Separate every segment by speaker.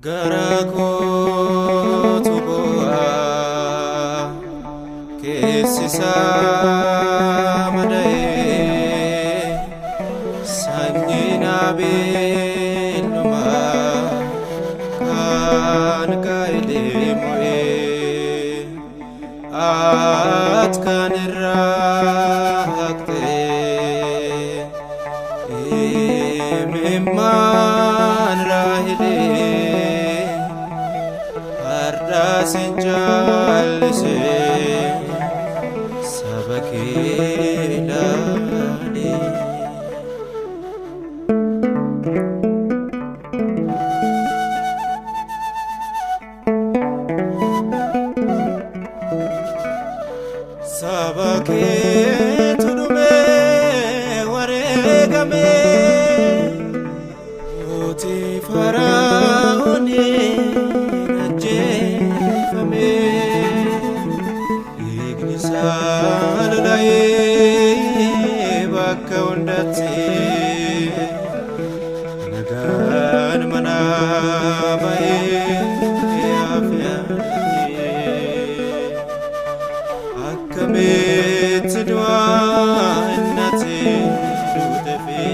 Speaker 1: Garako tuboa kesisa madae sanyina beluma kan kaide moe at kan rakte memman rahile sinjalse sabakilani sabake tudume waregame oti faraoni Salai bakka hundatti nagaan mana baay'ee afyaani akkamitti du'aa innati duutefi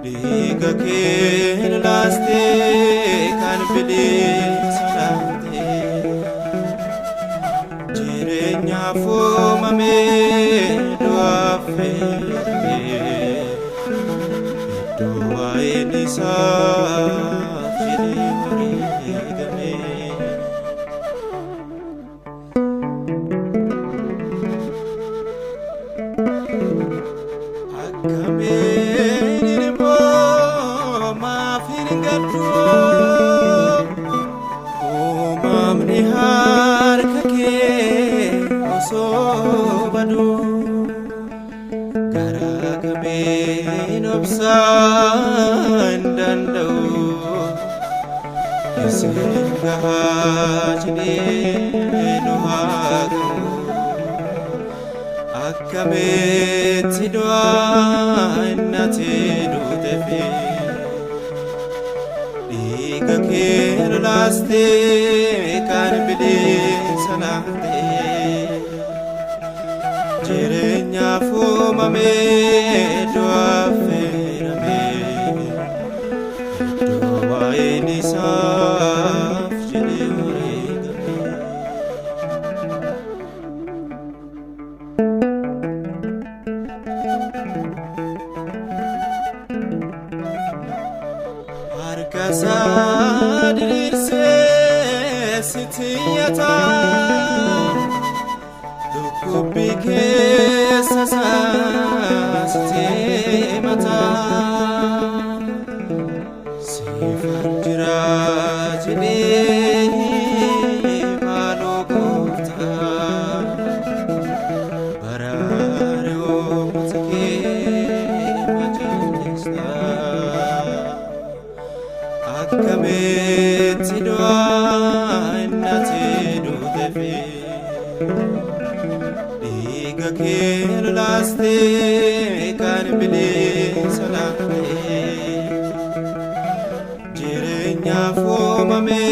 Speaker 1: dhiiga kee laastee kan bilisaate fumame doafe doa enisa fili warigame akame nirbo ma firingatu o mamni har kake sobadu garakame nobsa ndandau isinga hajne nuhagu akame tidwa innati dutefi diga kir laste kan bidi sanate jirenya fumame doafe rame doa enisa jile warigame harkasa dirirse sitiyata Kubike sasasti mata sifanjira jini malogota barareo mutke majalista akkameti doa innati dutefi Kir laste kan bilisalate jirenya fumame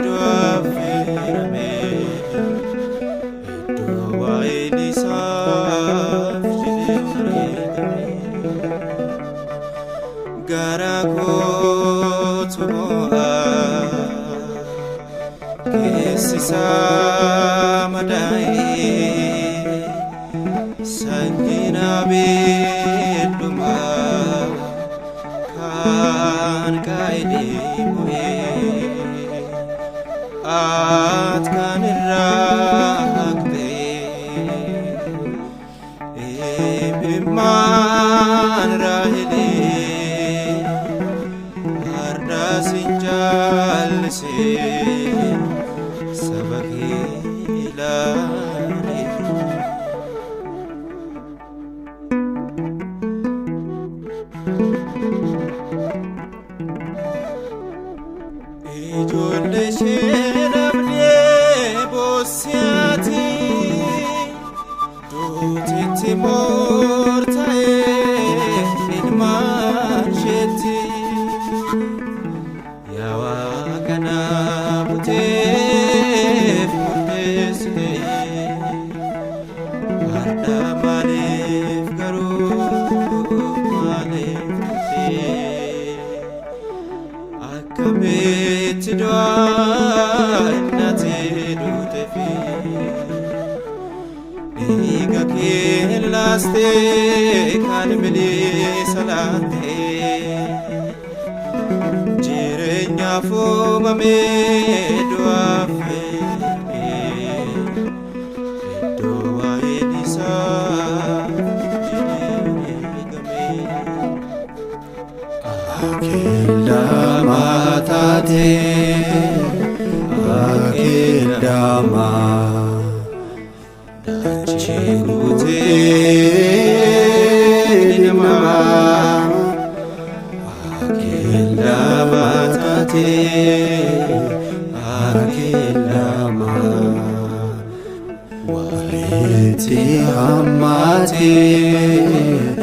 Speaker 1: doafe rame doa enisa jile warigame garako tuboa kesisa madae sanyina beluma kan kaide moe at kan rakte man rahile arda sinjalse ilaali. Ijoollee ishee dhabdee boossiyaati duuteetti moorta'ee ilmaan isheetti yaa Waaqa naa buteef murteessitee har'a maaliif garuu maaliif turtee akkamitti du'aa innatee duuteefi dhiiga kee laastee kan bilisa laattee jireenyaaf uumamee du'aaf fe'amee iddoo waa'een isaa jedhee eegamee.
Speaker 2: Akildama taatee akildama
Speaker 1: dachee guutee namaa
Speaker 2: akildama taatee akildama walitti hammatee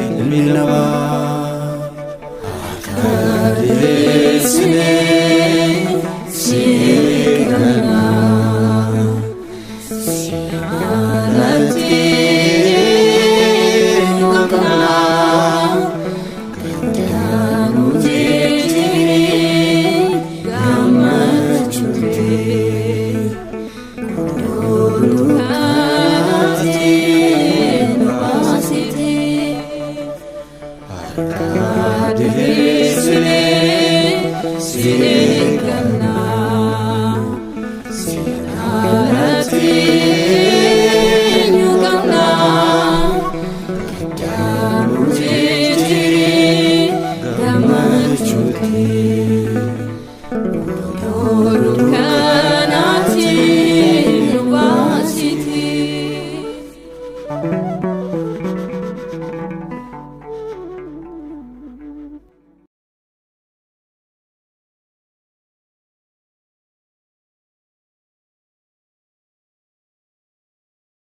Speaker 2: ilmi namaa.